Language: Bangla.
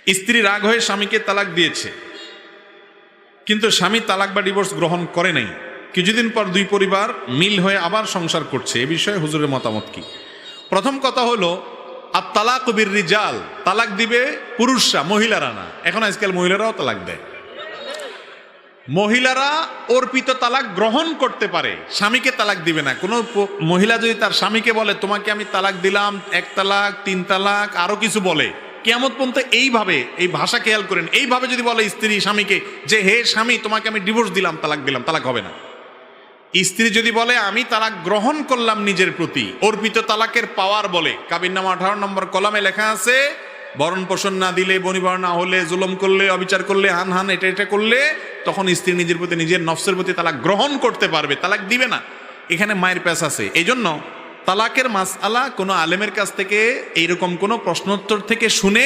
স্ত্রী রাগ হয়ে স্বামীকে তালাক দিয়েছে, কিন্তু স্বামী তালাক বা ডিভোর্স গ্রহণ করে নাই। কিছুদিন পর দুই পরিবার মিল হয়ে আবার সংসার করছে। এ বিষয়ে হুজুরের মতামত কি? প্রথম কথা হলো, আর তালাক বির রিজাল, তালাক দিবে পুরুষরা, মহিলারা না। এখন আজকাল মহিলারাও তালাক দেয়। মহিলারা অর্পিত তালাক গ্রহণ করতে পারে, স্বামীকে তালাক দিবে না। কোনো মহিলা যদি তার স্বামীকে বলে তোমাকে আমি তালাক দিলাম, 1 তালাক 3 তালাক আরো কিছু বলে, কিয়ামত পর্যন্ত এইভাবে, এই ভাষা খেয়াল করেন, এইভাবে যদি বলে স্ত্রী স্বামীকে যে হে স্বামী তোমাকে আমি ডিভোর্স দিলাম, তালাক দিলাম, তালাক হবে না। স্ত্রী যদি বলে আমি তালাক গ্রহণ করলাম নিজের প্রতি, অর্পিত তালাকের পাওয়ার বলে। কাবিননামা 18 নম্বর কলামে লেখা আছে, ভরণ পোষণ না দিলে, বনিবর না হলে, জুলুম করলে, অবিচার করলে, হান এটা করলে, তখন স্ত্রী নিজের প্রতি, নিজের নফসের প্রতি তালাক গ্রহণ করতে পারবে, তালাক দিবে না। এখানে মায়ের প্যাচ আছে। এই জন্য তালাকের মাসআলা কোনো আলেমের কাছ থেকে এইরকম কোনো প্রশ্নোত্তর থেকে শুনে